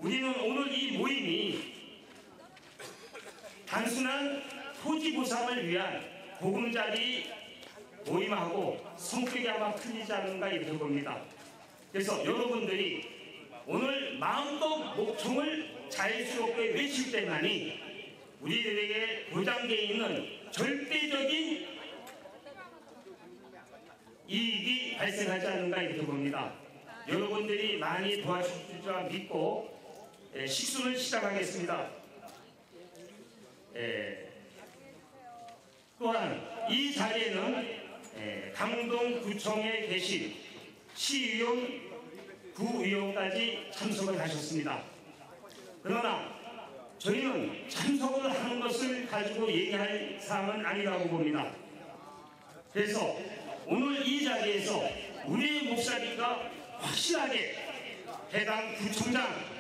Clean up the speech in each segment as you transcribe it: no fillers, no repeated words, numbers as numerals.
우리는 오늘 이 모임이 단순한 토지 보상을 위한 보금자리 모임하고 성격이 아마 틀리지 않는가 이렇게 봅니다. 그래서 여러분들이 오늘 마음껏 목청을 자유스럽게 외칠 때만이 우리들에게 보장되어 있는 절대적인 이익이 발생하지 않는가 이렇게 봅니다. 여러분들이 많이 도와주실 줄 믿고 식순을 시작하겠습니다. 또한 이 자리에는 강동구청에 계신 시의원, 구의원까지 참석을 하셨습니다. 그러나 저희는 참석을 하는 것을 가지고 얘기할 사항은 아니라고 봅니다. 그래서 오늘 이 자리에서 우리의 목소리가 확실하게 해당 구청장,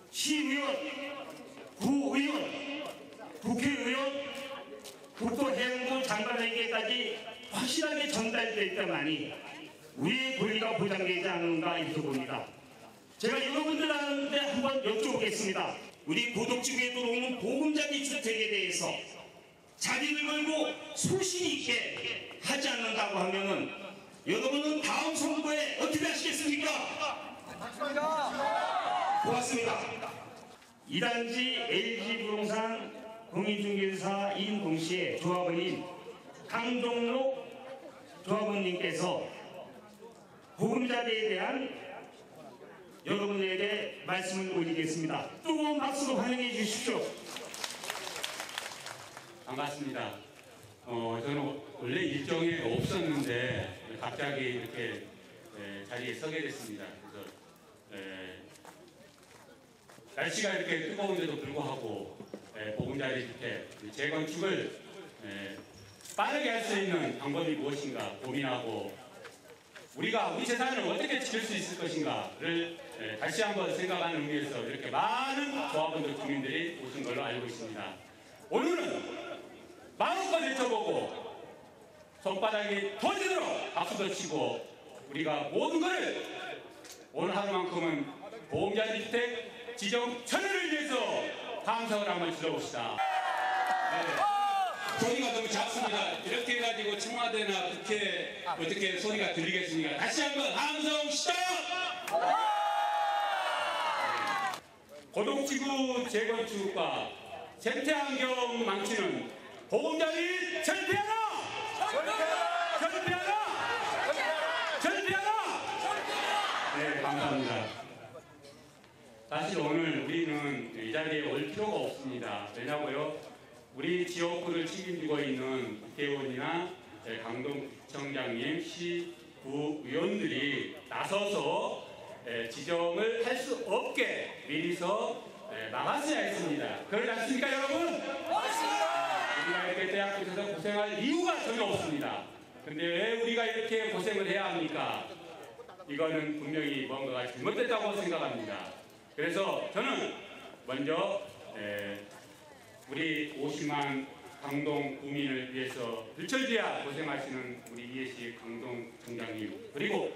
시의원, 구의원, 국회의원, 국토해양부 장관에게까지 확실하게 전달될 때만이 우리의 권리가 보장되지 않는가 이렇게 봅니다. 제가 여러분들한테 한번 여쭤보겠습니다. 우리 고덕지구에 들어오는 보금자리 주택에 대해서 자리를 걸고 소신 있게 하지 않는다고 하면은 여러분은 다음 선거에 어떻게 하시겠습니까? 고맙습니다. 이단지 LG부동산 공인중개사 이인동시의 조합원인 강종록 조합원님께서 보금자리에 대한 여러분에게 말씀을 올리겠습니다. 뜨거운 박수로 환영해 주십시오. 반갑습니다. 저는 원래 일정에 없었는데 갑자기 이렇게 자리에 서게 됐습니다. 그래서 날씨가 이렇게 뜨거운데도 불구하고 보금자리 주택 재건축을 빠르게 할 수 있는 방법이 무엇인가 고민하고 우리가 우리 재산을 어떻게 지킬 수 있을 것인가를 다시 한번 생각하는 의미에서 이렇게 많은 조합원들 주민들이 오신 걸로 알고 있습니다. 오늘은 마음껏 외쳐보고 손바닥이 터지도록 박수도 치고 우리가 모든 것을 오늘 하루만큼은 보금자리 주택 지정 철회를 위해서 함성을 한번 질러봅시다. 소리가 너무 작습니다. 이렇게 해가지고 청와대나 국회 어떻게 소리가 들리겠습니까? 다시 한번 함성 시작! 고덕지구 재건축과 생태환경 망치는 보금자리 철폐하라! 철폐하라! 철폐하라! 네, 감사합니다. 사실 오늘 우리는 이 자리에 올 필요가 없습니다. 왜냐고요? 우리 지역구를 책임지고 있는 국회의원이나 강동구청장님, 시, 구 의원들이 나서서 지정을 할 수 없게 미리서 막았어야 했습니다. 그러지 않습니까, 여러분? 우리가 이렇게 대학교에서 고생할 이유가 전혀 없습니다. 근데 왜 우리가 이렇게 고생을 해야 합니까? 이거는 분명히 뭔가가 잘못됐다고 생각합니다. 그래서 저는 먼저 우리 50만 강동 구민을 위해서 불철주야 고생하시는 우리 이해식 강동청장님, 그리고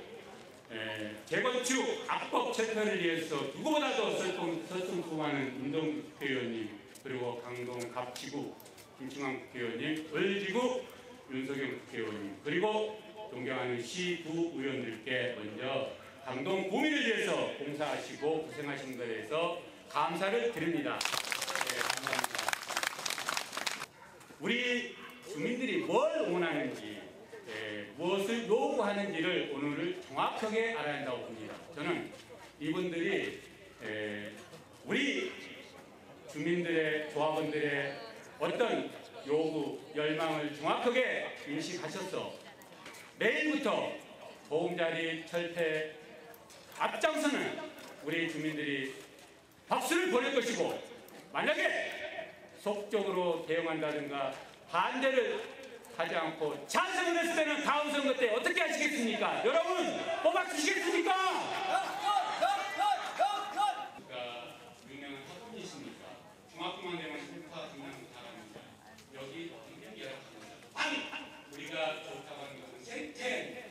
재건축 악법 철폐를 위해서 누구보다도 설성수하는 임동 국회의원님, 그리고 강동 갑지구 김충환 국회의원님, 을지구 윤석영 국회의원님, 그리고 존경하는 시구 의원들께 먼저 강동 구민을 위해서 봉사하시고 고생하신 것에 대해서 감사를 드립니다. 네, 감사합니다. 우리 주민들이 뭘 원하는지, 무엇을 요구하는지를 오늘 정확하게 알아야 한다고 봅니다. 저는 이분들이 우리 주민들의, 조합원들의 어떤 요구, 열망을 정확하게 인식하셔서 내일부터 보금자리 철폐 앞장서는 우리 주민들이 박수를 보낼 것이고, 만약에 속적으로 대응한다든가 반대를 하지 않고 찬성을 했을 때는 다음 선거 때 어떻게 하시겠습니까? 여러분 뽑아주시겠습니까? 그러니까 유명한 학원이십니까? 중학교만 되면 심사 중요한 사람입니다. 여기 굉장히 열악합니다. 우리가 좋다고 하는 것은 생태,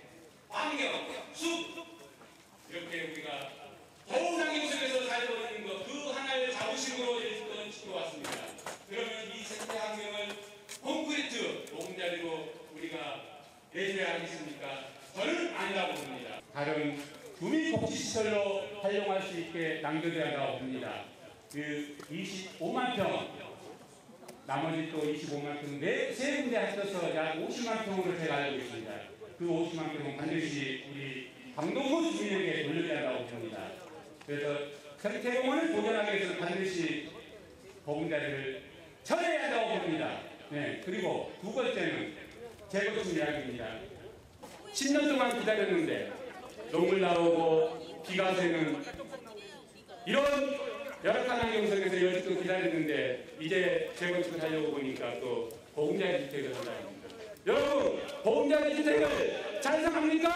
환경, 숲, 이렇게 우리가 더운 환경 속에서 살고 있는 않습니까? 저는 아니라고 봅니다. 다른 주민복지시설로 활용할 수 있게 낭비돼야 한다고 봅니다. 그 25만 평, 나머지 또 25만 평, 세 군데 합쳐서 약 50만 평으로 제가 알고 있습니다. 그 50만 평은 반드시 우리 강동구 주민에게 돌려야 한다고 봅니다. 그래서 생태공원을 보존하기 위해서는 반드시 보금자리를 철회해야 한다고 봅니다. 네, 그리고 두 번째는 재건축 이야기입니다. 10년 동안 기다렸는데 녹물 나오고 비가 새는 이런 열악한 환경 속에서 여지껏 기다렸는데 이제 재건축을 하려고 보니까 또 보금자리 주택을 한다고 합니다. 여러분, 보금자리 주택을 찬성합니까?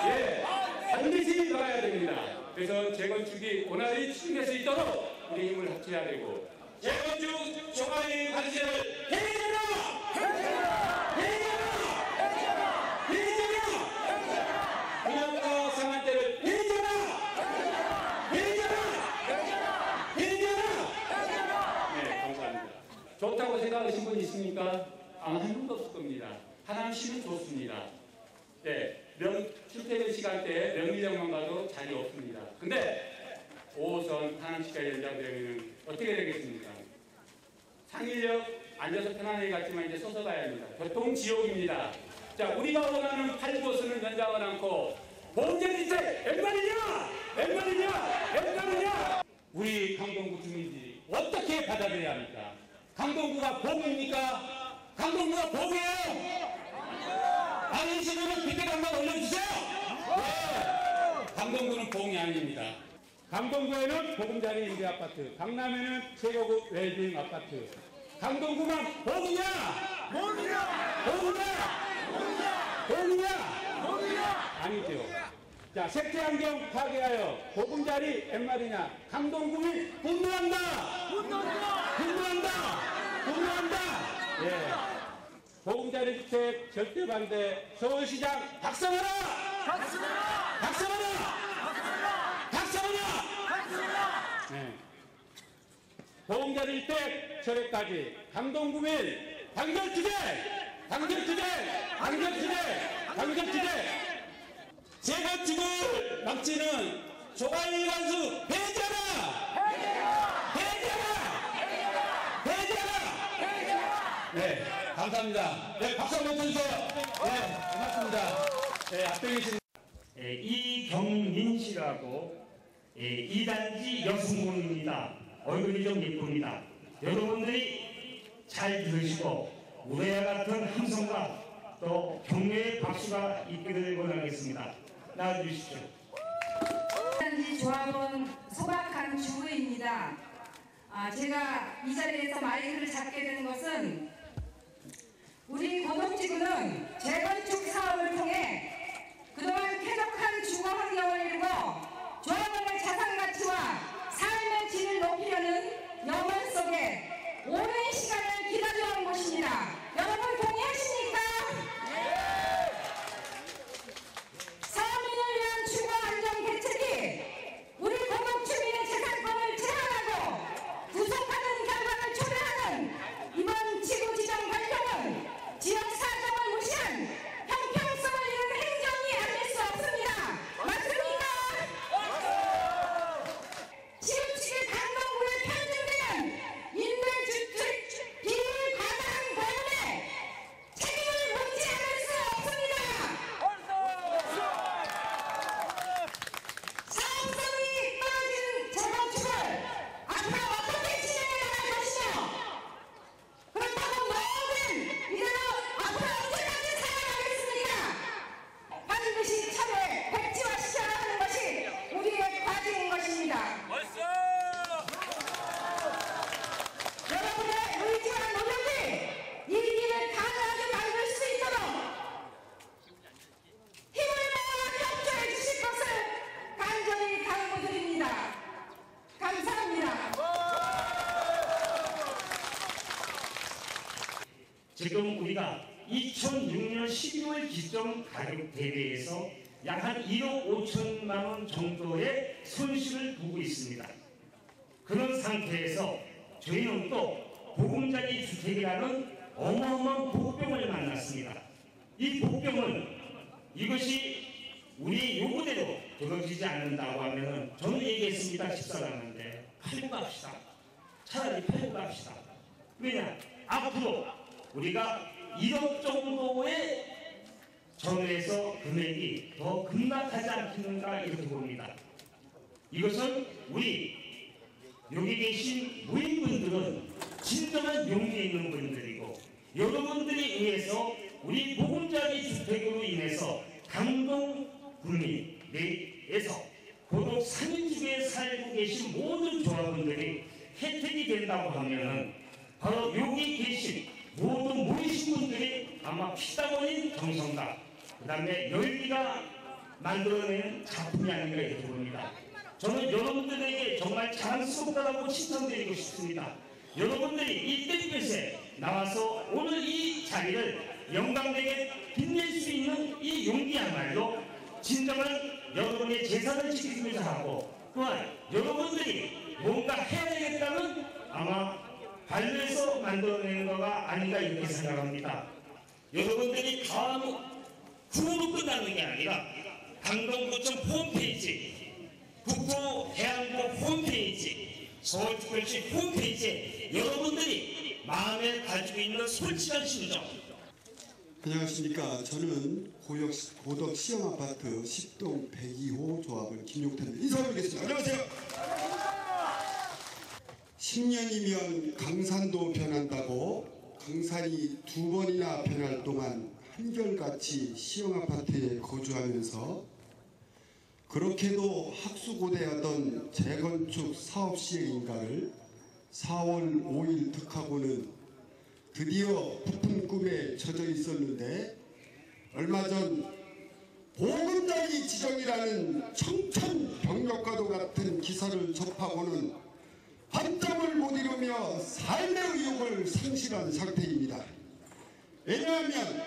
예, 반드시 막아야 됩니다. 그래서 재건축이 원활히 추진될 수 있도록 우리 힘을 합쳐야 되고 재건축 초과의 관세를 해제라! 분양가 상한제를 해제라! 네, 감사합니다. 좋다고 생각하신 분 있습니까? 아마 한 분도 없을 겁니다. 하남시는 좋습니다. 네, 출퇴근 시간대에 명리역만 가도 자리 없습니다. 근데 5호선 하남시까지 연장되면 어떻게 되겠습니까? 상일역 앉아서 편안하게 갔지만 이제 서서 가야 합니다. 교통지옥입니다. 자, 우리가 원하는 8호선을 연장을 않고 보금자리주택 웬말이냐? 우리 강동구 주민들이 어떻게 받아들여야 합니까? 강동구가 복입니까? 강동구가 복이에요? 아니시면 빗대 한번 올려주세요. 네. 강동구는 봉이 아닙니다. 강동구에는 보금자리 임대 아파트, 강남에는 최고급 웰빙 아파트. 강동구만 봉이냐? 아니죠. 자, 생태환경 파괴하여 보금자리 웬말이냐? 강동구민 분노한다. 예. 보금자리 주택 절대 반대. 서울시장 박성하라! 네. 보금자리 주택 철회까지 강동구민 단결투쟁! 재건축을 막지는 조가일 관수 해제하라! 네, 감사합니다. 네, 박수 한번 쳐주세요. 네, 고맙습니다. 네, 앞에 계신 이경민 씨라고 2단지 여성분입니다. 얼굴이 좀 예쁩니다. 여러분들이 잘 들으시고 우리와 같은 함성과 또 격려의 박수가 있기를 원하겠습니다. 나와주십시오. 2단지 조합원 소박한 주부입니다. 제가 이 자리에서 마이크를 잡게 된 것은 우리 고덕지구는 재건축 사업을 통해 그동안 쾌적한 주거 환경을 이루고 조합원의 자산 가치와 삶의 질을 높이려는 염원 속에 오랜 시간을 기다려온 것입니다. 여러분 동의하십니까? 서민을 위한 주거 안정 대책이 우리 고덕 주민의 재산권을 제한하고 구속하는 결과를 초래하는 이번 지구 지정 발표는 지역 사정을 무시한 형평성을 이룬 행정이 아닐 수 없습니다. 맞습니까? 지금치기 강동구에 편중되는 임대주택 비율 과다한 고용에 책임을 묻지 않을 수 없습니다. 사업성이 떨어진 재건축을 앞으로 어떻게 진행해 나갈 것이며 그렇다고 모든 이대로 앞으로 언제까지 살아가겠습니까? 반드시 철회, 백지화시켜야 하는 것이 우리의 과제인 것입니다. 여러분의 의지와 노력이 이 길을 가능하게 만들 수 있도록 힘을 모아 협조해 주실 것을 간절히 당부드립니다. 감사합니다. 지금 우리가 2006년 12월 기점 가격 대비해서 약 한 1억 5천만 원 정도의 손실을 보고 있습니다. 그런 상태에서 저희는 또 보금자리 주택이라는 어마어마한 보병을 만났습니다. 이 복병은 이것이 우리 요구대로 되어지지 않는다고 하면은 저는 얘기했습니다. 14강인데 팔고 갑시다. 차라리 팔고 갑시다. 왜냐? 앞으로 우리가 1억 정도의 전후에서 금액이 더 급락하지 않겠는가 이렇게 봅니다. 이것은 우리 여기 계신 모임분들은 진정한 용기 있는 분들이고 여러분들이 의해서 우리 보금자리 주택으로 인해서 강동 구민 내에서 고독 3인중에 살고 계신 모든 조합원들이 혜택이 된다고 하면은 바로 여기 계신 모든 모이신 분들이 아마 피땀 흘린 정성과 그 다음에 열기가 만들어낸 작품이 아닌가 이렇게 봅니다. 저는 여러분들에게 정말 자랑스럽다고 칭찬드리고 싶습니다. 여러분들이 이 땡볕에 나와서 오늘 이 자리를 영광되게 빛낼 수 있는 이 용기야말로 진정한 여러분의 재산을 지키고자 하고 또한 여러분들이 뭔가 해야 되겠다는 아마 발려서 만들어내는 거가 아닌가 이렇게 생각합니다. 여러분들이 다음 구호로 끝나는 게 아니라 강동구청 홈페이지, 국토해양국 홈페이지, 서울특별시 홈페이지에 여러분들이 마음에 가지고 있는 솔직한 심정. 안녕하십니까. 저는 고덕 시형아파트 10동 102호 조합을 김용태입니다. 인사드리겠습니다. 안녕하세요. 10년이면 강산도 변한다고 강산이 2번이나 변할 동안 한결같이 시형아파트에 거주하면서 그렇게도 학수고대하던 재건축 사업 시행인가를 4월 5일 득하고는 드디어 부푼 꿈에 젖어 있었는데 얼마 전 보금자리 지정이라는 청천벽력과도 같은 기사를 접하고는 밤잠을 못 이루며 삶의 의욕을 상실한 상태입니다. 왜냐하면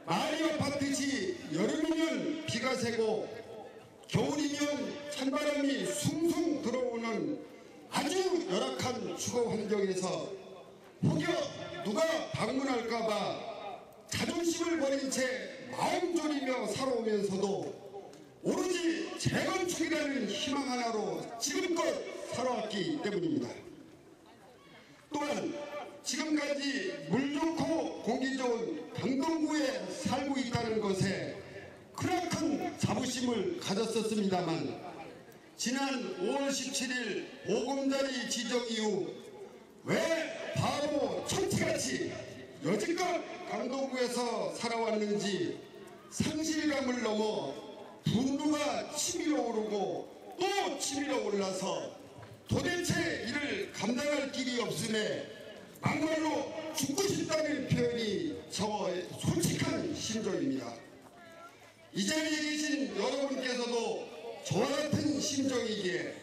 마을 아파트지 여름이면 비가 새고 겨울이면 찬바람이 숭숭 들어오는 아주 열악한 주거 환경에서 혹여 누가 방문할까봐 자존심을 버린 채 마음 졸이며 살아오면서도 오로지 재건축이라는 희망 하나로 지금껏 살아왔기 때문입니다. 또한 지금까지 물 좋고 공기 좋은 강동구에 살고 있다는 것에 크나큰 자부심을 가졌었습니다만 지난 5월 17일 보금자리 지정 이후 왜 바로 천치같이 여지껏 강동구에서 살아왔는지 상실감을 넘어 분노가 치밀어 오르고 또 치밀어 올라서 도대체 이를 감당할 길이 없음에 막말로 죽고 싶다는 표현이 저의 솔직한 심정입니다. 이 자리에 계신 여러분께서도 저와 같은 심정이기에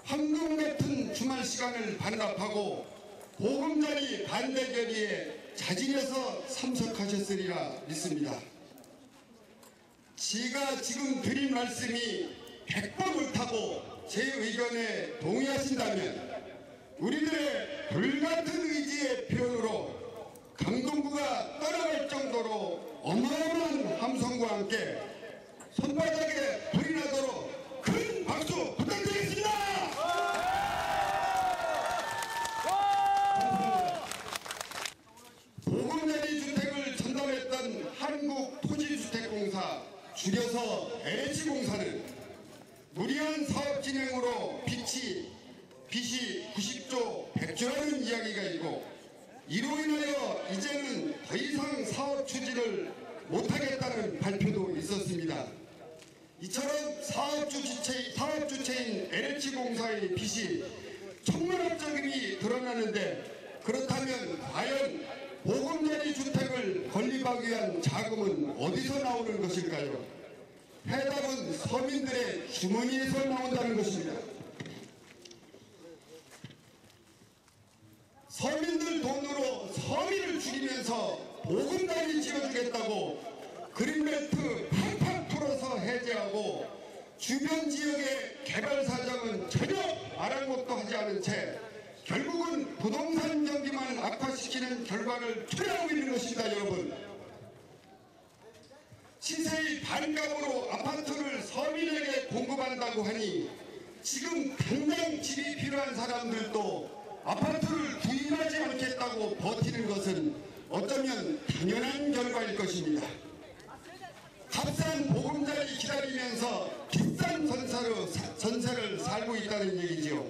황금 같은 주말 시간을 반납하고 보금자리 반대 결의에 자진해서 참석하셨으리라 믿습니다. 제가 지금 드린 말씀이 100번 옳다고 제 의견에 동의하신다면 우리들의 불같은 의지의 표현으로 강동구가 떠나갈 정도로 어마어마한 함성과 함께 손바닥에 불이 나도록 큰 박수 부탁드리겠습니다. 보금자리 주택을 전담했던 한국토지주택공사 줄여서 LH공사는 무리한 사업 진행으로 빚이 90조 100조라는 이야기가 있고 이로 인하여 이제는 더 이상 사업 추진을 못하겠다는 발표도 있었습니다. 이처럼 사업 주체인 LH공사의 빚이 천문학적임이 드러나는데 그렇다면 과연 보금자리 주택을 건립하기 위한 자금은 어디서 나오는 것일까요? 해답은 서민들의 주머니에서 나온다는 것입니다. 서민들 돈으로 서민을 죽이면서 보금자리 지어주겠다고 그린벨트 팍팍 풀어서 해제하고 주변 지역의 개발 사정은 전혀 아랑곳도 하지 않은 채 결국은 부동산 경기만 악화시키는 결과를 초래하고 있는 것입니다. 여러분, 거의 반값으로 아파트를 서민에게 공급한다고 하니 지금 당장 집이 필요한 사람들도 아파트를 구입하지 않겠다고 버티는 것은 어쩌면 당연한 결과일 것입니다. 값싼 보금자리 기다리면서 비싼 전세를 살고 있다는 얘기지요.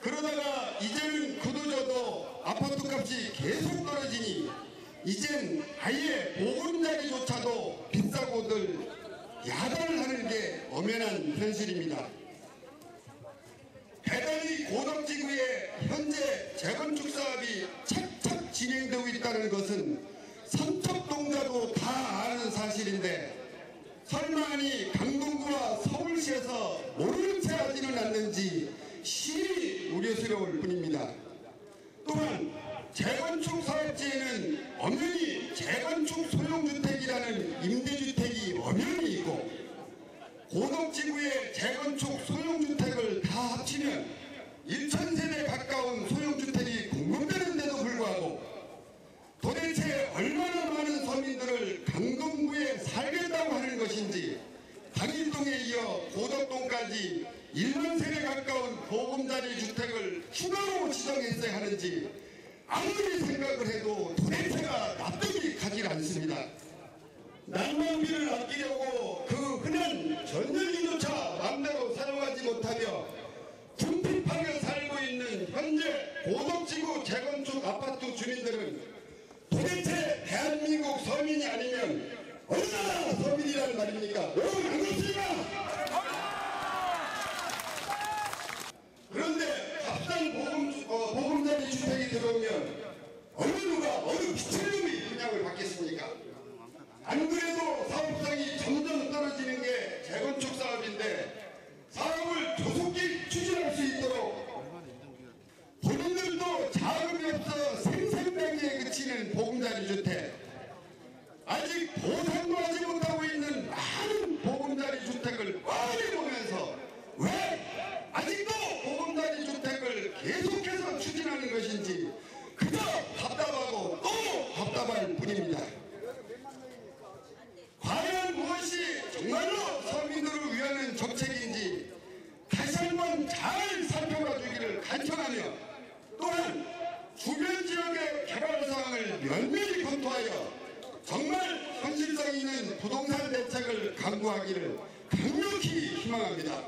그러다가 이제는 그도저도 아파트 값이 계속 떨어지니 이젠 아예 보금자리조차도 비싸고들 야단을 하는 게 엄연한 현실입니다. 배달이 고덕지구에 현재 재건축 사업이 착착 진행되고 있다는 것은 삼척동자도 다 아는 사실인데 설마니 강동구와 서울시에서 모르는 채 하지는 않는지 심히 우려스러울 뿐입니다. 또한 재건축 사업지에는 엄연히 재건축 소형주택이라는 임대주택이 엄연히 있고 고덕지구의 재건축 소형주택을 다 합치면 1,000세대 가까운 소형주택이 공급되는데도 불구하고 도대체 얼마나 많은 서민들을 강동구에 살겠다고 하는 것인지 당일동에 이어 고덕동까지 1만 세대 가까운 보금자리 주택을 추가로 지정했어야 하는지 아무리 생각을 해도 도대체가 납득이 가지 않습니다. 난방비를 아끼려고 그 흔한 전열기조차 마음대로 사용하지 못하며 궁핍하게 살고 있는 현재 고덕지구 재건축 아파트 주민들은 도대체 대한민국 서민이 아니면 어느 나라 서민이라는 말입니까? 여러분 안 그렇습니까? 그런데 값싼 보금자리 주택이 들어오면 어느 누가 어느 미친놈이 분양을 받겠습니까? 안 그래도 사업성이 점점 떨어지는 게 재건축 사업인데 사업을 조속히 추진할 수 있도록 본인들도 자금이 없어 생생내기에 그치는 보금자리 주택, 아직 보상도 하지 못하고 있는 많은 보금자리 주택을 뻔히 보면서 왜 아직도 보금자리 주택을 계속해서 추진하는 것인지 그저 답답하고 또 답답할 뿐입니다. 과연 무엇이 정말로 서민들을 위하는 정책인지 다시 한번 잘 살펴봐 주기를 간청하며 또한 주변 지역의 개발 사항을 면밀히 검토하여 정말 현실성 있는 부동산 대책을 강구하기를 강력히 희망합니다.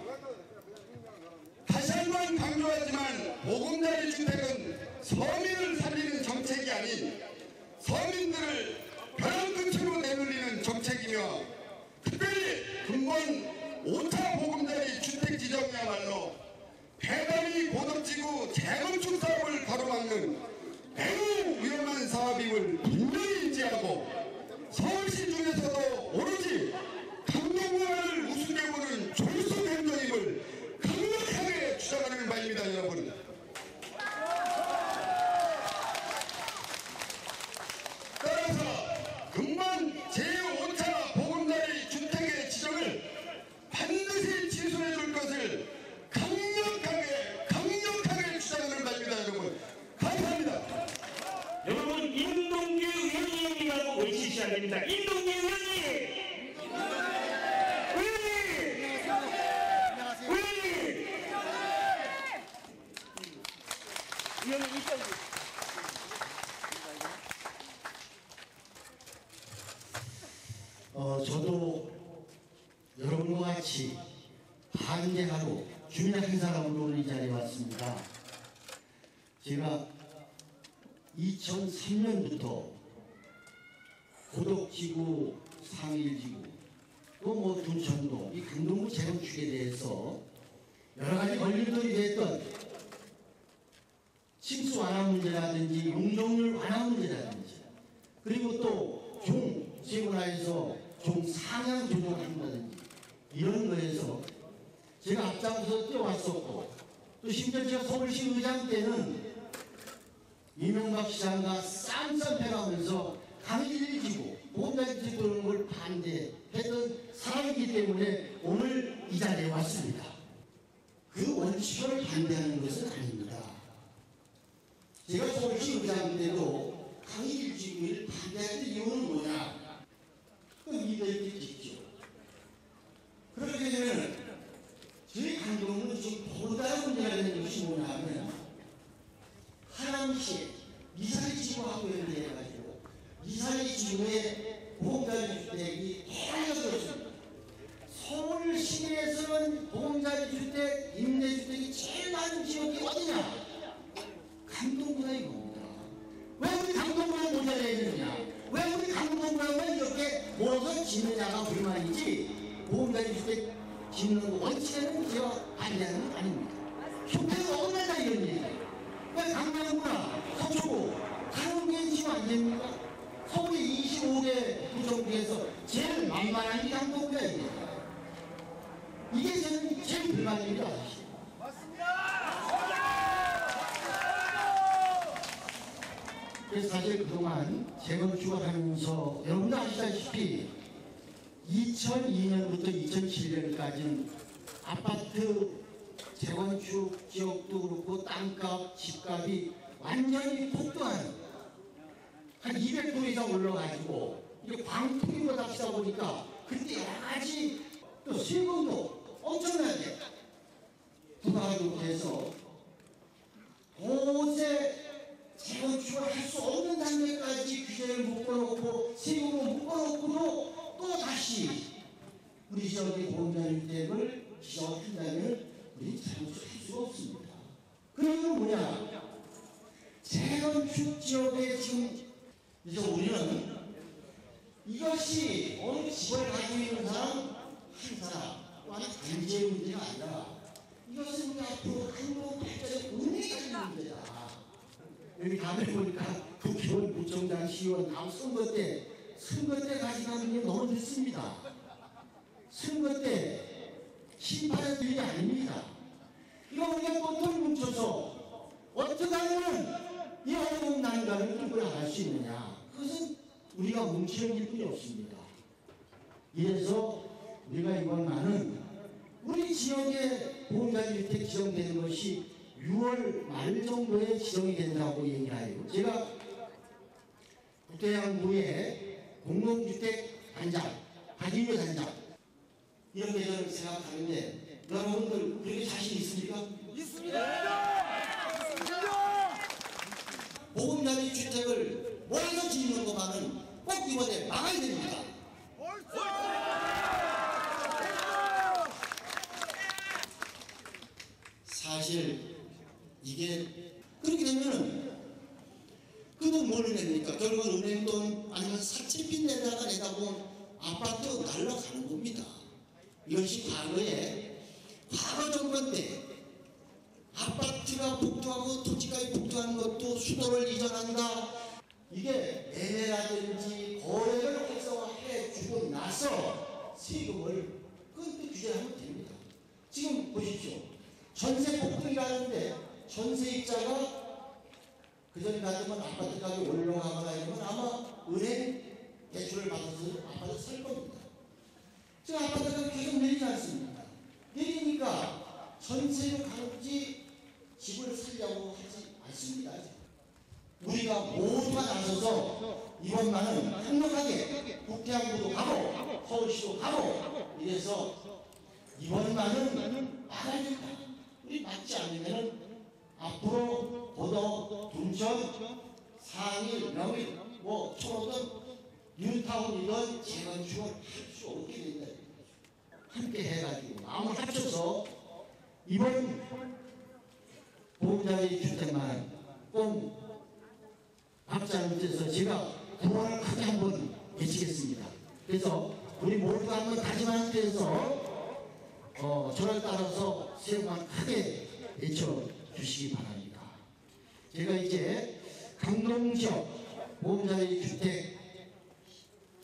다시 한번 강조하지만 보금자리 주택은 서민을 살리는 정책이 아닌 서민들을 벼랑 끝으로 내몰리는 정책이며 특별히 근본 5차 보금자리 주택 지정이야말로 배달이 고덕지구 재건축 사업을 가로막는 매우 위험한 사업임을 분명히 인지하고 서울시 중에서도 오로지 강동구만을 우습게 보는 졸속 행정임을 강력하게 주장하는 바입니다. 여러분, 따라서 근본 제5차 보금자리 주택의 지정을 반드시 취소해 줄 것을 강력하게 주장하는 바입니다. 여러분, 감사합니다. 여러분, 임동규 의원님이라고 외치셔야 됩니다. 임동규 의원님! 저도 여러분과 같이 반대하고 주민 한 사람으로 오늘 이 자리에 왔습니다. 제가 2003년부터 고덕지구, 상일지구, 또 뭐 둔천동, 이 강동구 재건축에 대해서 여러 가지 걸림돌이 됐던 층수 완화 문제라든지 용적률 완화 문제라든지 그리고 또 종 재건화해서 종 상향 조정한다든지 이런 거에서 제가 앞장서 뛰어왔었고 또 심지어 제가 서울시 의장 때는 이명박 시장과 쌈싸패가면서 강일지구 보금자리 주택 도는 걸 반대했던 사람이기 때문에 오늘 이 자리에 왔습니다. 그 원칙을 반대하는 것은 아닙니다. 제가 서울시 의장 때도 강일지구를 반대하는 이유는 뭐냐? 임대주택 짓죠. 그렇게 되면 저희 강동은 지금 보다 문제가 되는 것이 뭐냐 하면 하남시에 미사리 지구하고 연계해가지고 미사리 지구에 보금자리 주택이 떨어졌습니다. 서울 시내에서는 보금자리 주택, 임대주택이 제일 많은 지역이 어디냐? 강동구나 이겁니다. 왜 우리 강동구를 모자라야 되느냐? 왜 우리 강동구만 이렇게 모아서 짓느냐가 불만이지 보금자리 주택 짓는 거 원칙에는 제가 반대하는 건 아닙니다. 형태가 얼마나 이런 얘기. 왜 강남구나 서초구 다른 게 지금 안 됩니까? 서울의 25개 구청 중에서 제일 만만한 게 강동구야. 이게 저는 제일 불만입니다. 그래서 사실 그동안 재건축을 하면서 여러분도 아시다시피 2002년부터 2007년까지는 아파트 재건축 지역도 그렇고 땅값, 집값이 완전히 폭등하는 한 200도 이상 올라가지고 이게 광풍이보다 비싸 보니까 그때 여러 가지 또 세금도 엄청나게 부과하고 해서 도저히 재건축을 할 수 없는 단계까지 규제를 묶어놓고 세금을 묶어놓고도 또 다시 우리 지역의 보금자리주택을 지정한다면 우리 재건축을 할 수가 없습니다. 그 이유는 뭐냐? 재건축 지역에 지금 그래서 우리는 이것이 어느 집을 가지고 있는 사람 한 사람 또한 단지의 문제가 아니라 이것은 우리 앞으로 한국 발전의 운명이 가진 문제다. 여기 다음에 보니까 국회의원, 구청장, 시의원 다음 선거 때 가지고 가는 게 너무 늦습니다. 선거 때 심판할 일이 아닙니다. 이거 우리가 똘똘 뭉쳐서 어떻게 하면 이 어려운 난관을 끌고 나갈 수 있느냐. 그것은 우리가 뭉치는 일뿐이 없습니다. 이래서 우리가 이번만은 우리 지역에 보금자리주택 지정되는 것이 6월 말 정도에 지정이 된다고 얘기를 해요. 제가 국토해양부의 공동주택 단장, 박인효 단장 이렇게 저는 생각하는데 여러분들 그렇게 자신 있습니까? 있습니다! 보금자리 주택을 몰아서 짓는 것만은 꼭 이번에 막아야 됩니다. 사실 이게 그렇게 되면 그 돈 뭘 냅니까? 결국은 은행 돈 아니면 사채빚 내다 보면 아파트 날라가는 겁니다. 이것이 과거 정권 때 아파트가 폭등하고 토지가에 폭등하는 것도 수도를 이전한다. 이게 매매라든지 거래를 활성화해 주고 나서 세금을 그것도 규제하면 됩니다. 지금 보십시오. 전세 폭등이라는데 전세입자가 그전에 같으면 아파트 가격이 올라가거나 이러면 아마 은행 대출을 받아서 아파트 살 겁니다. 지금 아파트 가격이 계속 내리지 않습니까? 내리니까 전세로 가는지 집을 살려고 하지 않습니다. 우리가 모두가 나서서 이번만은 행복하게 국회의원도 가고 서울시도 가고 이래서 이번만은 막아야 된다. 우리 막지 않으면 앞으로 고덕, 둔천, 상일, 명일, 초로든 뉴타운이든 재건축을 할 수 없게 된다. 함께 해가지고 마음을 합쳐서 이번 보금자리 주택만 꼭 박자를 못해서 제가 구호를 크게 한번 외치겠습니다. 그래서 우리 모두가 한번 다짐한테서 저를 따라서 세우만 크게 외쳐주시기 바랍니다. 제가 이제 강동지역 보금자리 주택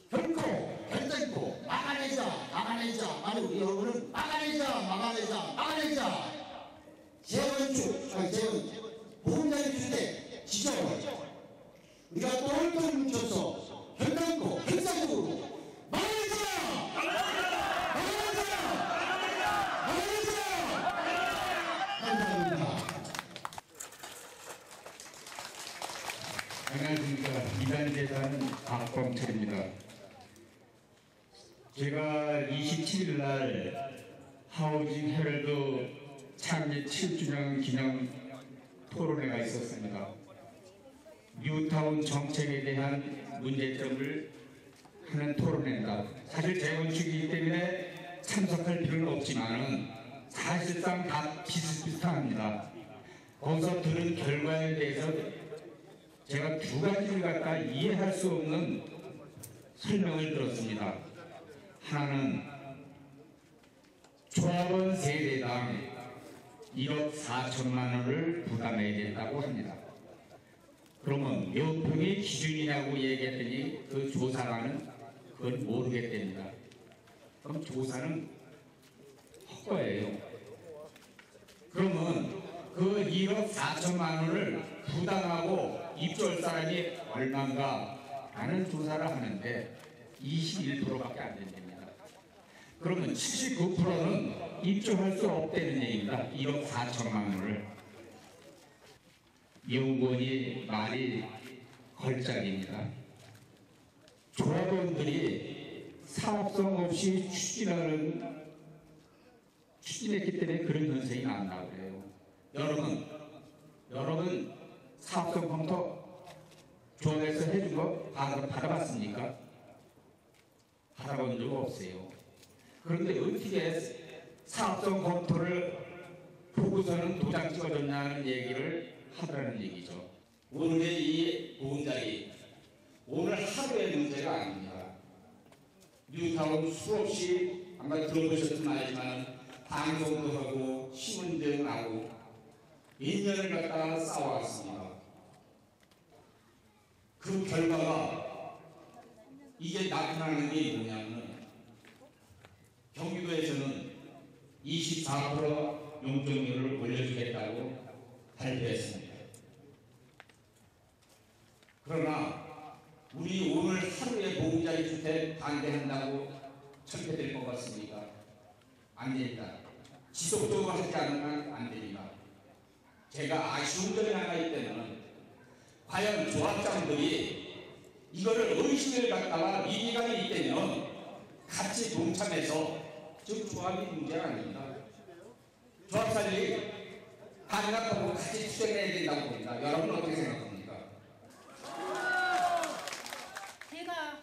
결단코 막아내자 우리 여러분은 막아내자 재건축 보금자리 주택 지정을 우리가 똘똘 뭉쳐서 결단코 결사적으로 막아내자! 감사합니다. 안녕하십니까. 이단재단 박광철입니다. 제가 27일 날 하우징 헤럴드 창립 7주년 기념 토론회가 있었습니다. 뉴타운 정책에 대한 문제점을 하는 토론회입니다. 사실 재건축이기 때문에 참석할 필요는 없지만은 사실상 다 비슷비슷합니다. 거기서 들은 결과에 대해서 제가 두 가지를 갖다 이해할 수 없는 설명을 들었습니다. 하나는 조합원 세대당 1억 4천만 원을 부담해야 된다고 합니다. 그러면 몇 평이 기준이냐고 얘기했더니 그 조사관은 그걸 모르겠답니다. 그럼 조사는 헛거예요. 그러면 그 1억 4천만 원을 부담하고 입주할 사람이 얼마인가 라는 조사를 하는데 21%밖에 안 된답니다. 그러면 79%는 입주할 수 없다는 얘기입니다. 1억 4천만 원을. 연구원이 말이 걸작입니다. 조합원들이 사업성 없이 추진했기 때문에 그런 현상이 나온다고 그래요. 여러분 사업성 검토 조합에서 해준 거 받아봤습니까? 받아본 적 없어요. 그런데 어떻게 사업성 검토를 보고서는 도장 찍어줬냐는 얘기를 하더라는 얘기죠. 오늘의 이 보금자리 오늘 하루의 문제가 아닙니다. 뉴타운 수없이 아마 들어보셨든 알지만 방송도 하고 신문도 나고 몇 년을 갖다가 싸워왔습니다. 그 결과가 이게 나타나는 게 뭐냐면 경기도에서는 24% 용적률을 올려주겠다고 발표했습니다. 그러나 우리 오늘 하루에 보금자리 주택 반대한다고 철폐될 것 같습니까? 안 됩니다. 지속적으로 하지 않으면 안 됩니다. 제가 아쉬운 점이 하나 있다면 과연 조합장들이 이거를 의식을 갖다가 위기감이 있다면 같이 동참해서 즉 조합이 문제가 아닙니다. 조합사들이 반갑다고 같이 투쟁해야 된다고 봅니다. 여러분 어떻게 생각합니까? 제가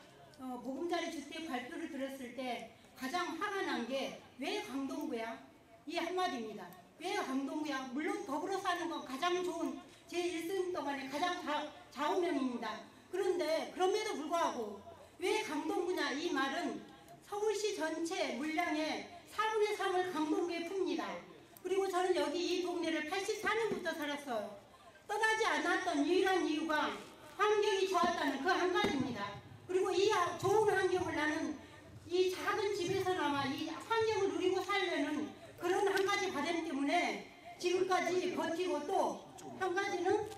보금자리 주택 발표를 들었을 때 가장 화가 난 게 왜 강동구야? 이 한마디입니다. 왜 강동구야? 물론 더불어 사는 건 가장 좋은 제 1생 동안에 가장 좌우명입니다. 그런데 그럼에도 불구하고 왜 강동구냐? 이 말은 서울시 전체 물량의 4분의 3을 강동구에 풉니다. 그리고 저는 여기 이 동네를 84년부터 살았어요. 떠나지 않았던 유일한 이유가 환경이 좋았다는 그 한 가지입니다. 그리고 이 좋은 환경을 나는 이 작은 집에서나마 이 환경을 누리고 살려는 그런 한 가지 바람 때문에 지금까지 버티고 또 한 가지는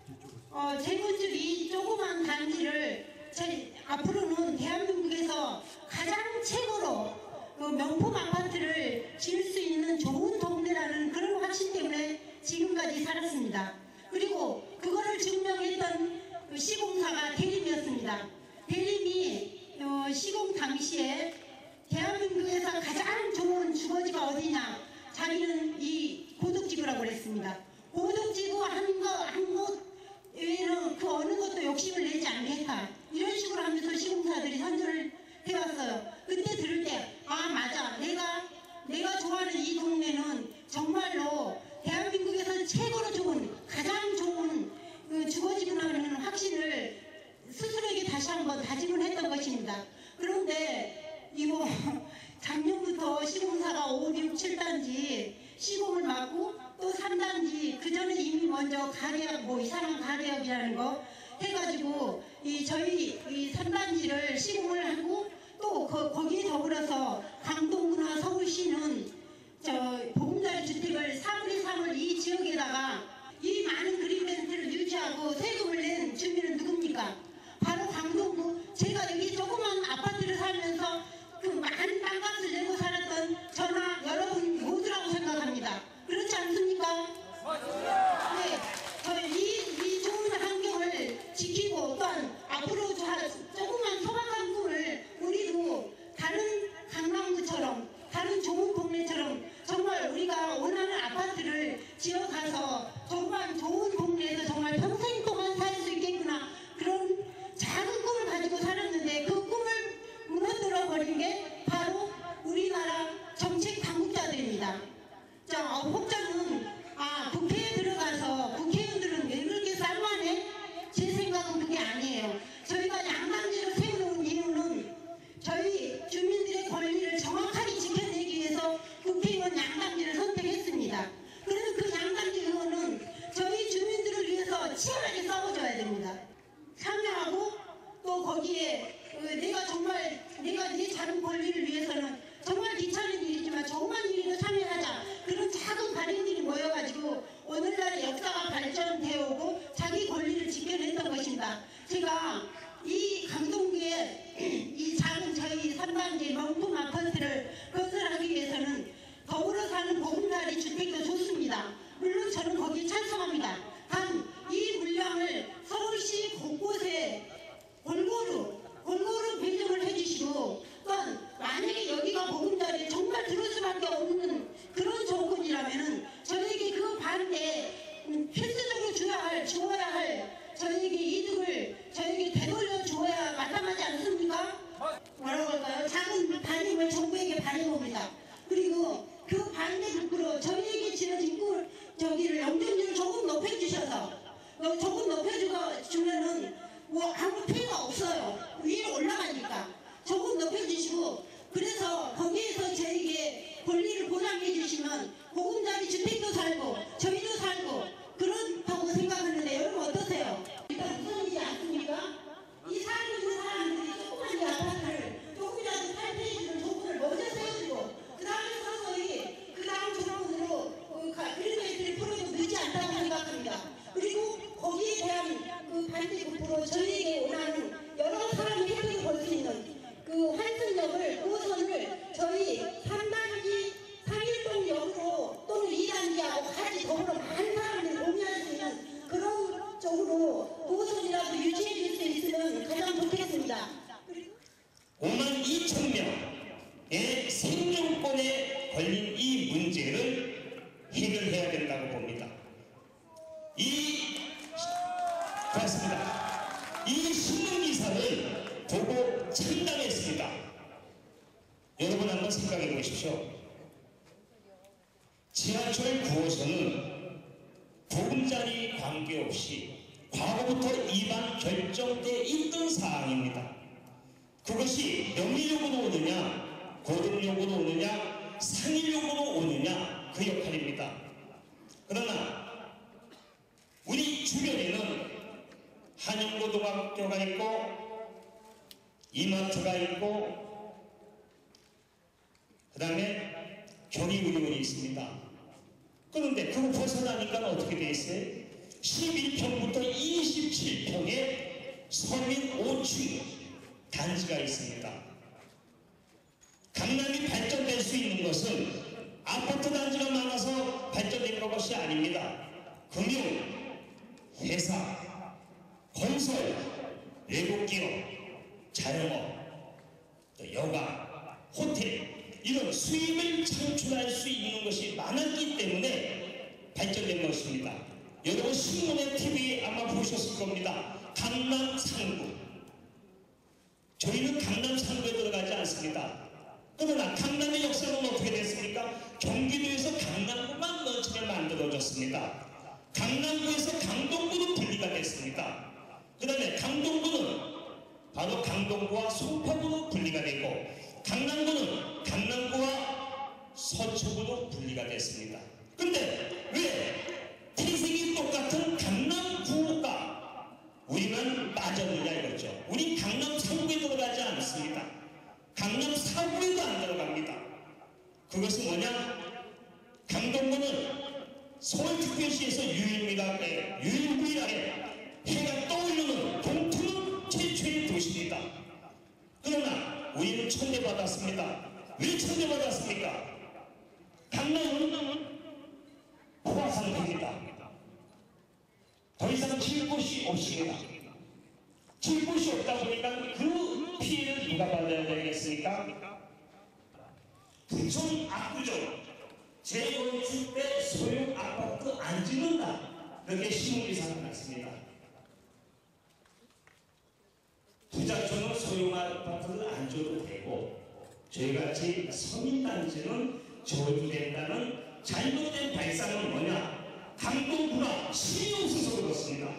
재건축 이 조그만 단지를 앞으로는 대한민국에서 가장 최고로 그 명품 아파트를 지을 수 있는 좋은 동네라는 그런 확신 때문에 지금까지 살았습니다. 그리고 그거를 증명했던 그 시공사가 대림이었습니다. 대림이 시공 당시에 대한민국에서 가장 좋은 주거지가 어디냐? 자기는 이 고덕지구라고 그랬습니다. 고덕지구 한 곳 외에는 그 어느 것도 욕심을 내지 않겠다. 이런 식으로 하면서 시공사들이 선전을 해왔어요. 그때 들을 때 아 맞아. 내가 좋아하는 이 동네는 정말로 대한민국에서 최고로 좋은 가장 좋은 그 주거지구라는 확신을 스스로에게 다시 한번 다짐을 했던 것입니다. 그런데 이거 작년부터 시공사가 5, 6, 7단지 시공을 맡고 또 3단지 그 전에 이미 먼저 가계약 뭐 이상한 가계약이라는 거 해가지고 저희 이 3단지를 시공을 하고 또 거기에 더불어서 강동구나 서울시는 보금자리 주택을 4분의 3을 이 지역에다가 이 많은 그린벨트를 유지하고 세금을 낸 주민은 누굽니까? 바로 강동구. 제가 여기 조그만 아파트를 살면서 그 많은 땅값을 내고 살았던 저나 여러분 모두라고 생각합니다. 그렇지 않습니까? 네, 이 좋은 환경을 지키고 또한 앞으로 조그만 소박한 꿈을 우리도 다른 강남 권리를 위해서는 정말 귀찮은 일이지만 조그만 일에도 참여하자. 그런 작은 발행들이 모여가지고 오늘날의 역사가 발전되어 오고 자기 권리를 지켜냈던 것입니다. 제가 이 강동구의 이 작은 저희 3단계 명품 아파트를 건설하기 위해서는 더불어 사는 보금자리 주택도 좋습니다. 물론 저는 거기에 찬성합니다. 단 이 물량을 서울시 곳곳에 골고루 배정을 해주시고, 또한 만약에 여기가 보금자리에 정말 들을 수밖에 없는 그런 조건이라면은 저에게 그 반대 필수적으로 주어야 할 저에게 이득을 저에게 되돌려 주어야 마땅하지 않습니까? 뭐라고 할까요? 작은 반임을 정부에게 바래봅니다. 그리고 그 반대 부끄러 저희에게 지어진 저기를 영전율을 조금 높여주셔서 조금 높여주면은 뭐 아무 피해가 없어요. 위로 올라가니까 조금 높여주시고, 그래서 거기에서 저에게 권리를 보장해 주시면 보금자리 주택도 살고 저희도 살고 그렇다고 생각하는데 여러분 어떠세요? 일단 우선이지 않습니까? 이 살고 있는 사람들이 조그만 이 아파트를 조금이라도 탈피해주는 조건을 먼저 세워주고 그 다음에 서서히 그 다음 조건으로 그린벨트를 풀어도 늦지 않다고 생각합니다. 그리고 거기에 대한 그 반대급부로 저희에게 원하는 여러 사람이 혜택을 볼 수 있는 그 환승역을 5호선을 저희 3단지 상일동역으로 또는 2단지하고 같이 더불어 많은 사람들이 공유할 수 있는 그런 쪽으로 5호선이라도 유지해 줄 수 있으면 가장 좋겠습니다. 5만 2천 명의 생존권에 걸린 이 문제를 해결해야 된다고 봅니다. 그렇습니다. 이 신문기사를 보고 참담했습니다. 여러분 한번 생각해 보십시오. 지하철 9호선은 보금자리 관계없이 과거부터 이반 결정돼 있던 사항입니다. 그것이 명의력으로 오느냐, 고등력으로 오느냐, 상일력으로 오느냐, 그 역할입니다. 그러나 우리 주변에는 한영고등학교가 있고 이마트가 있고 그 다음에 경희의료원이 있습니다. 그런데 그거 벗어나니까 어떻게 돼 있어요? 11평부터 27평의 서민 5층 단지가 있습니다. 강남이 발전될 수 있는 것은 아파트 단지가 많아서 발전된 것이 아닙니다. 금융, 회사, 건설, 외국기업, 자영업, 또 여가, 호텔 이런 수입을 창출할 수 있는 것이 많았기 때문에 발전된 것입니다. 여러분 신문에 TV에 아마 보셨을 겁니다. 강남 3구. 저희는 강남 3구에 들어가지 않습니다. 그러나 강남의 역사는 어떻게 됐습니까? 경기도에서 강남구만 너처럼 만들어졌습니다. 강남구에서 강동구로 분리가 됐습니다. 그 다음에 강동구는 바로 강동구와 송파구로 분리가 되고 강남구는 강남구와 서초구로 분리가 됐습니다. 근데 왜 태색이 똑같은 강남구가 우리만 빠졌느냐 이거죠. 우리 강남 3구에 들어가지 않습니다. 강남 4구에도 안 들어갑니다. 그것은 뭐냐? 강동구는 서울특별시에서 유일무이하게 해가 떠오르는 동토는 최초의 도시입니다. 그러나 우리는 천대받았습니다. 왜 천대받았습니까? 강남은 포화 상태입니다. 더 이상 칠 곳이 없습니다. 칠 곳이 없다 보니까 그 피해를 누가 받아야 되겠습니까? 부천 압구정 재건축 때 소형 아파트 안 짓는다. 그렇게 신문기사가 났습니다. 부자촌은 소형 아파트를 안 줘도 되고 저희같이 서민단지는 줘도 된다는 잘못된 발상은 뭐냐? 강동구가 힘이 없어서 그렇습니다.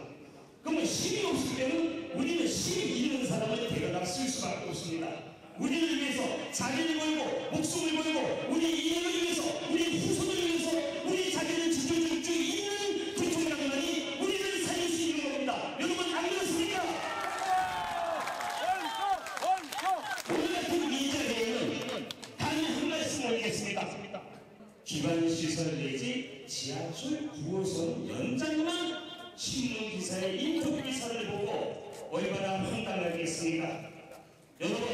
그러면 힘이 없을 때는 우리는 힘이 있는 사람을 데려다 쓸 수밖에 없습니다. 우리를 위해서 자기를 걸고 목숨을 걸고 우리 이해를 위해서 우리 후손을 위해서 우리 자기를 지켜줄 수 있는 대통령만이 우리를 살릴 수 있는 겁니다. 여러분 안 그렇습니까? 오늘 같은 이 자리에는 기반시설 내지 지하철 9호선 연장만 신문기사의 인터뷰 기사를 보고 얼마나 황당하겠습니까? 여러분,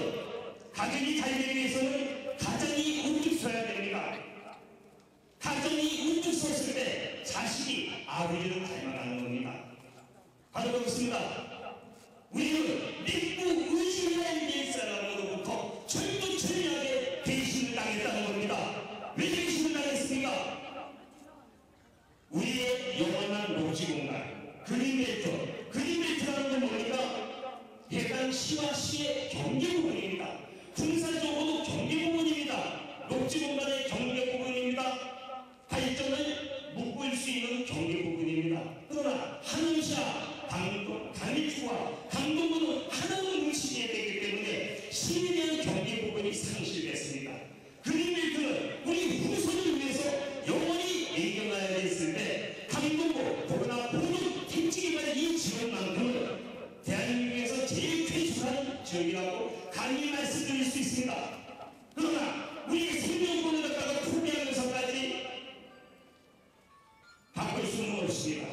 가정이 잘 되기 위해서는 가정이 우뚝 서야 됩니다. 가정이 우뚝 섰을 때 자식이 아버지를 닮아가는 겁니다. 바로 그렇습니다. 우리는 믿고 의심해야 될 사람으로부터 철두철미하게 배신을 당했다는 겁니다. 왜 배신을 당했습니까? 우리의 영원한 녹지공간 그린벨트라는 건 뭡니까? 해당시와 시의 경계부분입니다. 군사적으로도 경계부분입니다. 녹지공간의 경계부분입니다. 발전을 묶을 수 있는 경계부분입니다. 그러나 하남시와 강일주와 강동구는 하나로 뭉치게 되기 때문에 시에 대한 경계부분이 상실됐습니다. 그린벨트는 우리 후손을 위해서 영원히 애견해야 됐을 때 강동구, 더구나 모든 택지개발 이 지역만큼은 대한민국에서 제일 쾌적한 지역이라고 감히 말씀드릴 수 있습니다. 그러나 우리의 생존권을 갖다가 포기하면서까지 바꿀 수는 없습니다.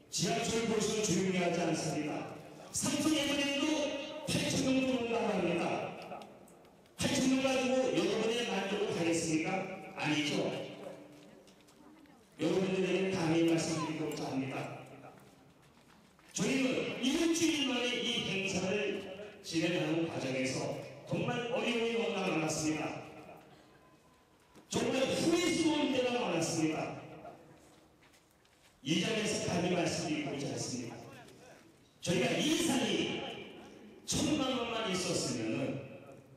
지하철 보시면 조용히 하지 않습니다. 삼성 에버랜드도 8,000명 정도라고 합니다. 8,000명 가지고 여러분의 만족을 하겠습니까? 아니죠. 여러분들에게 감히 말씀드리고자 합니다. 저희는 일주일 만에 이 행사를 진행하는 과정에서 정말 어려움이 너무나 많았습니다. 정말 후회스러운 때가 많았습니다. 이 자리에서 감히 말씀드리고자 했습니다. 저희가 예산이 1,000만 원만 있었으면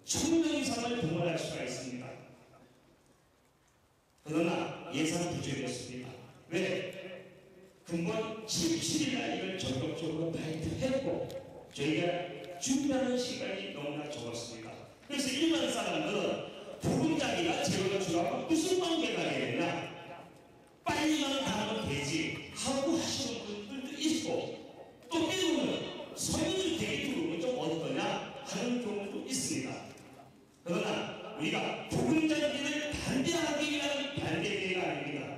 1,000명 이상을 동원할 수가 있습니다. 그러나 예산 부족이었습니다. 왜? 근본 17일 날 이걸 전격적으로 발표했고 저희가 준비하는 시간이 너무나 적었습니다. 그래서 일반 사람들은 보금자리가 제가 주라고 무슨 관계가 되느냐, 빨리만 가면 되지 하고 하시는 분들도 있고, 또 때로는 서민주택이 들어오면 좀 어떠냐 하는 경우도 있습니다. 그러나 우리가 보금자리를 반대하기 위한 반대대회가 아닙니다.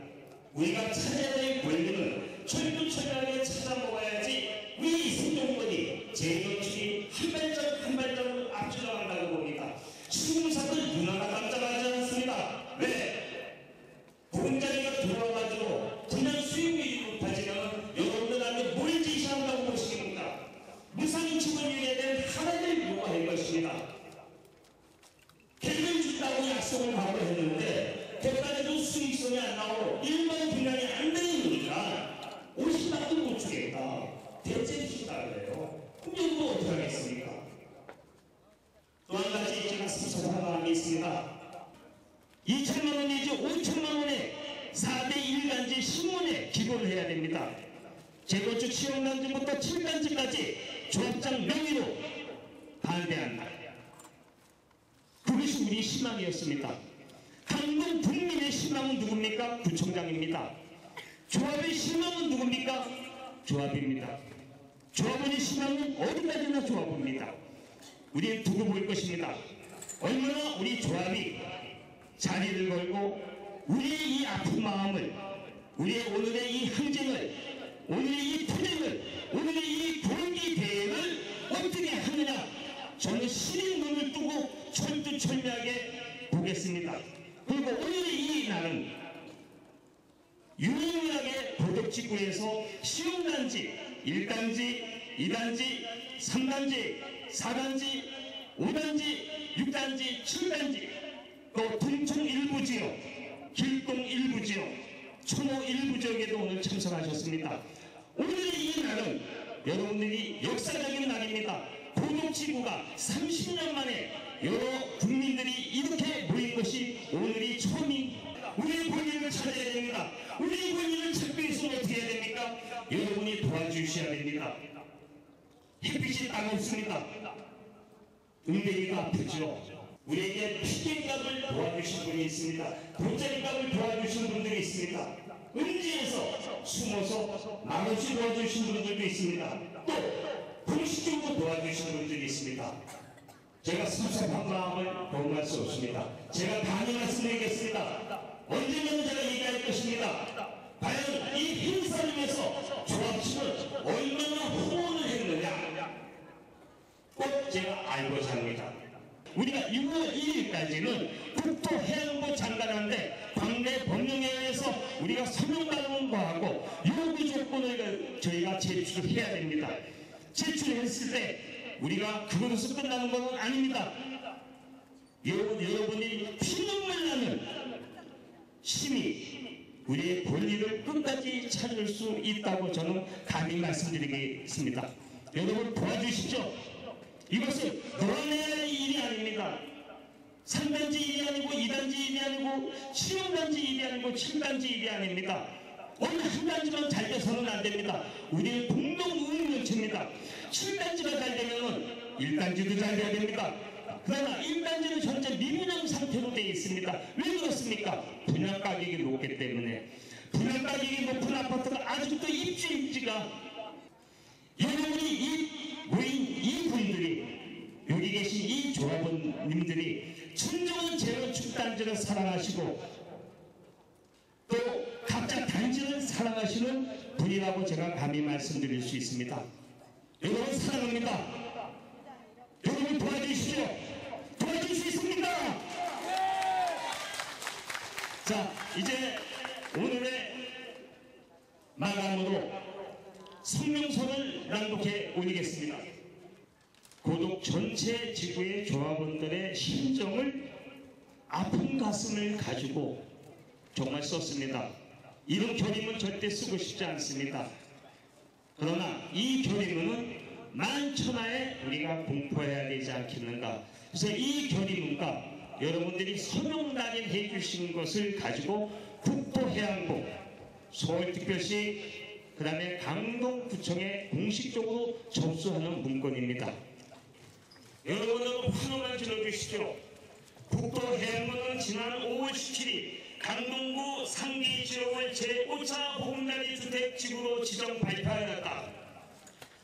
우리가 찾아야 될 권리는 철두철미하게 찾아 먹어야지 우리 생존권이 재건축이 한 발짝 한 발짝으로 앞서 나간다고 봅니다. 시공사들 누나가 깜짝하지 않습니다. 왜? 보금자리가 들어와가지고 그냥 수익률이 높아지면 여러분들한테 뭘 제시한다고 보십니까? 무상인축을 위해 된 하나를 요구할 것입니다. 개를 준다고 약속을 하고 했는데 개까지도 수익성이 안 나오고 일반 분양이 안 되는 거니까 50만도 못 주겠다. 대체 주시다 그래요. 그럼 여러분 어떻게 하겠습니까? 또 한 가지 제가 섭섭한 마음이 있습니다. 2천만 원 내지 5천만 원에 4대 1단지 신문에 기고를 해야 됩니다. 재건축 시험단지부터 7단지까지 조합장 명의로 반대한다. 그것이 우리 희망이었습니다. 강동 국민의 희망은 누굽니까? 구청장입니다. 조합의 희망은 누굽니까? 조합입니다. 조합원의 희망은 어디까지나 조합입니다. 우리는 두고 볼 것입니다. 얼마나 우리 조합이 자리를 걸고 우리의 이 아픈 마음을, 우리의 오늘의 이 항쟁을, 오늘의 이 투쟁을, 오늘의 이 공기 대회를 어떻게 하느냐, 저는 신의 눈을 뜨고 철두철미하게 보겠습니다. 그리고 오늘의 이 날은 유일하게 도덕지구에서 시흥단지 1단지, 2단지, 3단지, 4단지, 5단지, 6단지, 7단지, 또 동청 일부 지역, 길동 일부 지역, 초모 일부 지역에도 오늘 참석하셨습니다. 오늘의 이 날은 여러분들이 역사적인 날입니다. 도덕지구가 30년 만에 여러 국민들이 이렇게 모인 것이 오늘이 처음입니다. 우리의 권리를 찾아야 됩니다. 우리의 권리를 찾기 위해서는 어떻게 해야 됩니까? 여러분이 도와주셔야 됩니다. 햇빛이 따갑습니다. 은대기가 아프죠. 우리에게 피경값을 도와주신 분이 있습니다. 돗자리값을 도와주신 분들이 있습니다. 은지에서 숨어서 말없이 도와주신 분들도 있습니다. 또 공식적으로 도와주신 분들이 있습니다. 제가 섭섭한 마음을 동할 수 없습니다. 제가 단히 말씀드리겠습니다. 언젠가는 제가 얘기할 것입니다. 과연 이 행사를 위해서 조합식을 얼마나 후원을 했느냐 꼭 제가 알고자 합니다. 우리가 6월 1일까지는 국토해양부 장관한테 광대 법령회의에서 우리가 서명방문하고 요구 조건을 저희가 제출을 해야 됩니다. 제출했을 때 우리가 그것으로 끝나는 것은 아닙니다. 여러분이 피눈물 나는 힘이 우리의 권리를 끝까지 찾을 수 있다고 저는 감히 말씀드리겠습니다. 여러분 도와주십시오. 이것은 너네의 할 일이 아닙니다. 3단지 일이 아니고 2단지 일이 아니고 7단지 일이 아니고 7단지 일이 아닙니다. 어느 한 단지만 잘 돼서는 안 됩니다. 우리의 공동운명체입니다. 7단지가 잘 되면 1단지도 잘 돼야 됩니다. 그러나 1단지는 현재 미분양 상태로 되어 있습니다. 왜 그렇습니까? 분양 가격이 높기 때문에. 분양 가격이 높은 아파트가 아직도 입주입지가 여러분이 이분들이 여기 계신 이 조합원님들이 진정한 재건축 단지를 사랑하시고 또 각자 단지를 사랑하시는 분이라고 제가 감히 말씀드릴 수 있습니다. 여러분 사랑합니다. 여러분 도와주십시오. 도와줄 수 있습니다. 자, 이제 오늘의 마감으로 성명서를 낭독해 올리겠습니다. 고독 전체 지구의 조합원들의 심정을 아픈 가슴을 가지고 정말 썼습니다. 이런 결의문 절대 쓰고 싶지 않습니다. 그러나 이 결의문은 만천하에 우리가 공포해야 되지 않겠는가. 그래서 이 결의문과 여러분들이 서명 낙인해 주신 것을 가지고 국토해양부, 서울특별시, 그 다음에 강동구청에 공식적으로 접수하는 문건입니다. 여러분은 환호만 질러주십시오. 국토해양부는 지난 5월 17일 강동구 상기 지역을 제5차 보금자리 주택지구로 지정 발표하였다.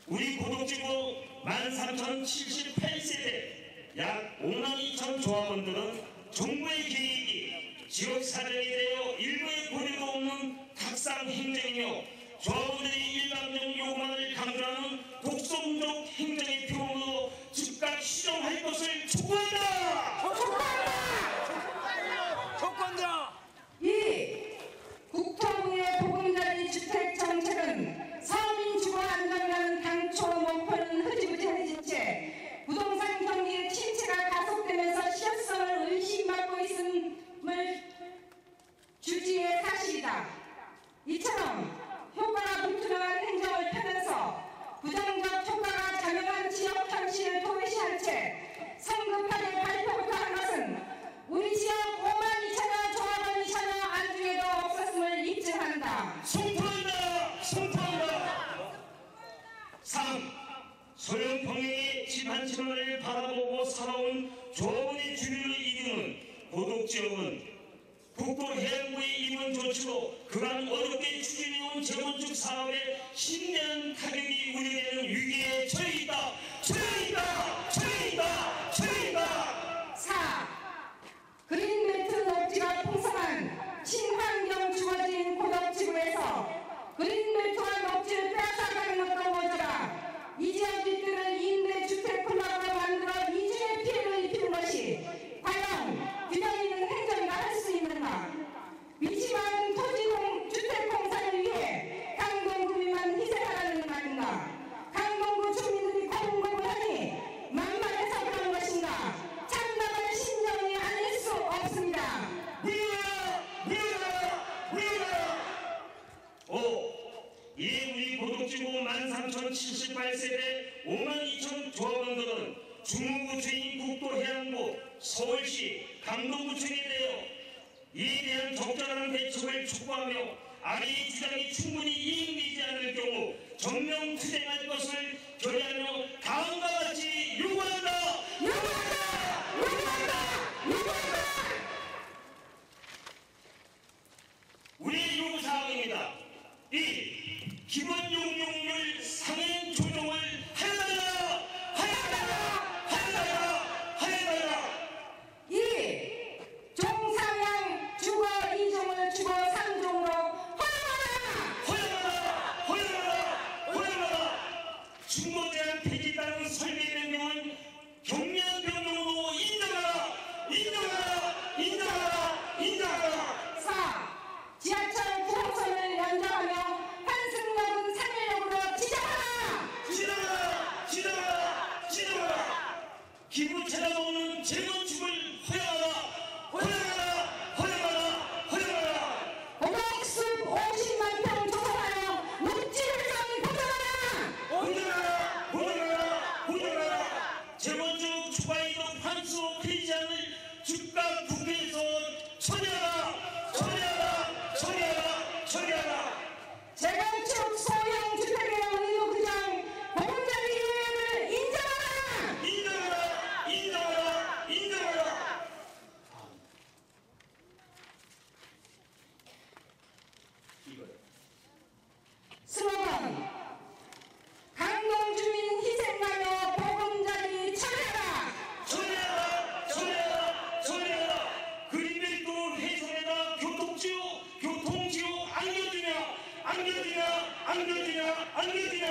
우리 고독지구 13,078세대 약 52,000 조합원들은 정부의 계획이 지역 사정에 대하여 일부의 고려도 없는 각상 행정이며 조합원들이 일방적 요구만을 강조하는 독성적 행정의 표현으로 즉각 시정할 것을 촉구한다. 이 국토부의 보금자리 주택 정책은 서민 주거 안정이라는 당초 목표는 흐지부지해진 채 부동산 경기의 침체가 가속되면서 실효성을 의심받고 있음을 주지의 사실이다. 이처럼 효과가 불투명한 행정을 펴면서 부정적 효과가 작용한 지역 현실을 도외시한 채 성급하게 발표부터 한 것은 우리 지역 52,000여 조합원이 전혀 안중에도 없었음을 입증한다. 송파한다! 송파한다! 3. 소형평행의 집 한 채 하나를 바라보고 살아온 조합원의 주류를 이루는 고독지역은 국토해양부의 임원 조치로 그간 어렵게 추진해온 재건축 사업에 심대한 타격이 우려되는 위기에 처해 있다. 처해 있다. 처해 있다. 처해 있다. 4. 그린벨트 녹지가 풍성한 친환경 주거지인 고덕지구에서 그린벨트와 녹지를 빼앗아가는 것도 모자라 이 지역 일들을 임대주택 콜라보로 만들어 이주의 피해를 입히는 것이 과연 균형 있는 행정이라 할 수 있는가. 위치 많은 주택 공사를 위해 강동구 민만 희생하라는 말인가. 강동구 주민들이 공급을 하니 만만해서 그런 것인가. 참담한 심정이 아닐 수 없습니다. 이 우리 고독지구 13,078세대 52,000 조합원들은 중구구청인 국토해양부, 서울시, 강동구청에 대하여 이에 대한 적절한 대책을 촉구하며 아래의 주장이 충분히 이행되지 않을 경우 전면 투쟁할 것을 결의하며 다음과 같이 요구한다. 요구한다! 요구한다! 요구한다! 우리의 요구사항입니다. 1. 기본 용적률 상행 조정을 하여달라! 하여달라! 하여달라! 하여달라! 2. 종상향 주거 이종 인정하라! 인정하라! 4. 지하철 9호선을 연장하며 환승역은 3일역으로 지정하라! 지정하라! 지정하라! 지정하라! 기부 찾아오는 재건축을 허용하라! 허용하라! 허용하라! 허용하라! 고덕숲 50만 평 조성하여 녹지활성 보장하라! 보장하라! 보장하라! 보장하라! 재건축 추가이동 환수 폐지안을 즉각 국회에서 처리하라! 처리하라! 처리하라! 처리하라! 재건축 소형 주택의 의무 규정 보금자리 유예를 인정하라! 인정하라! 인정하라! 인정하라! 슬로건 강동 주민 희생하며 보금자리 처리하라! 처리하라! 처리하라! 처리하라! 그린벨트 훼손에다 교통지구 안겨주냐! 안겨주냐! 안겨주냐! 안겨주냐!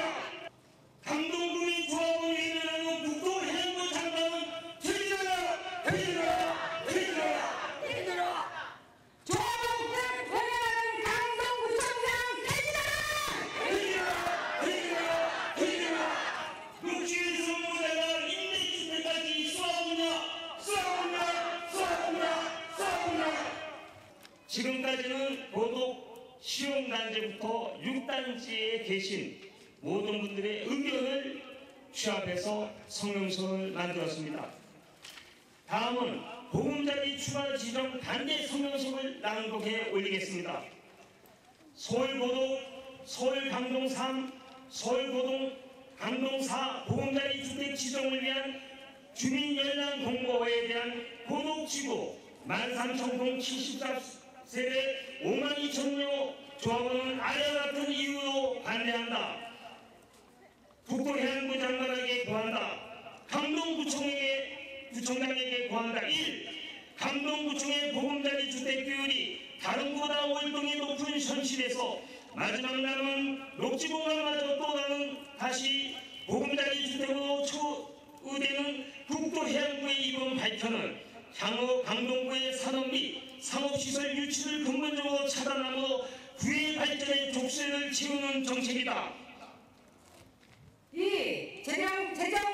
강동구민 조합을 위임하는 국토해양부 장관은 퇴진하라! 퇴진하라! 퇴진하라! 퇴진하라! 조합원급 외면하는 강동구청장 퇴진하라! 퇴진하라! 퇴진하라! 퇴진하라! 녹지에서 무대가 임대주택까지 쏘아오냐! 쏘아오냐! 쏘아오냐! 쏘아오냐! 지금까지는 고독 시용단지부터 6단지에 계신 모든 분들의 의견을 취합해서 성명서를 만들었습니다. 다음은 보금자리 추가 지정 반대 성명서를 낭독해 올리겠습니다. 서울고독, 서울강동 3, 서울고동 강동 4 보금자리 주택 지정을 위한 주민연락 공고에 대한 고독지구 13,000동 74세대 52,000여 조합원은 아래와 같은 이유로 반대한다. 국토해양부 장관에게 고한다. 강동구청장에게 고한다. 1. 강동구청의 보금자리 주택 비율이 다른 곳보다 월등히 높은 현실에서 마지막 남은 녹지공간마저 또 다른 다시 보금자리 주택으로 초의되는 국토해양부의 이번 발표는 향후 강동구의 산업 및 상업시설 유치를 근본적으로 차단하고 구의 발전의 족쇄를 채우는 정책이다. 2. 재정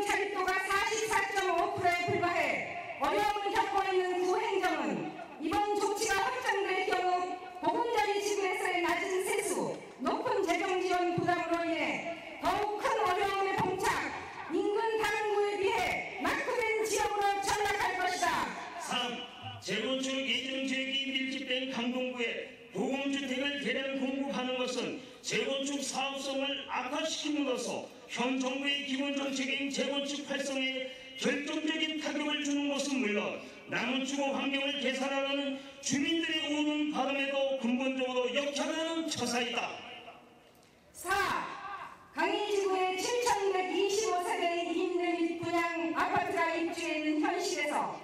자립도가 44.5%에 불과해 어려움을 겪고 있는 구행정은 이번 조치가 확정될 경우 보금자리 지구에서의 낮은 세수, 높은 재정 지원 부담으로 인해 더욱 큰 어려움에 봉착, 인근 다른 구에 비해 낙후된 지역으로 전락할 것이다. 3. 재건축 예정 지역이 밀집된 강동구에 보금주택을 대량 공급하는 것은 재건축 사업성을 악화시킴으로써 현 정부의 기본 정책인 재건축 활성에 결정적인 타격을 주는 것은 물론 남은 주거 환경을 개선하는 주민들의 우는 바람에도 근본적으로 역행하는 처사이다. 4. 강의지구의 7,125세대의 임대 및 분양 아파트가 입주해 있는 현실에서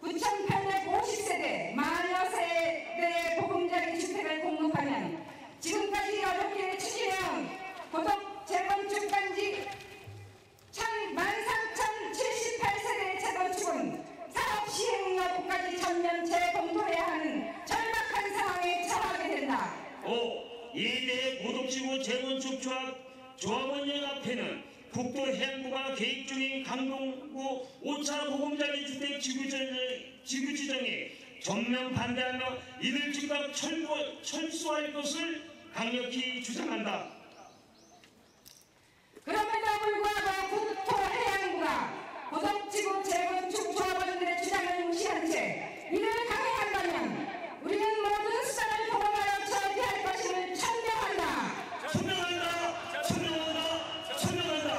9,850세대 40여 세대의 보금자리 주택을 공급하면 지금까지 어렵게 추진해온 고독 재건축 단지 13,078세대의 재건축은 사업 시행 여부까지 전면 재검토해야 하는 절박한 상황에 처하게 된다. 5. 이에 대해 고독지구 재건축 조합원연합회는 국토해양부가 계획 중인 강동구 5차 보금자리 주택 지구 지정에 전면 반대하며 이를 즉각 철수할 것을 강력히 주장한다. 그럼에도 불구하고 국토해양부가 고독지구 재건축 조합원들의 주장을 무시한 채 이를 강행한다면 우리는 모든 수단을 동원하여 저지할 것임을 천명한다. 천명한다. 천명한다. 천명한다.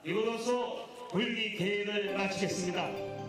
이로써 불기 대회를 마치겠습니다.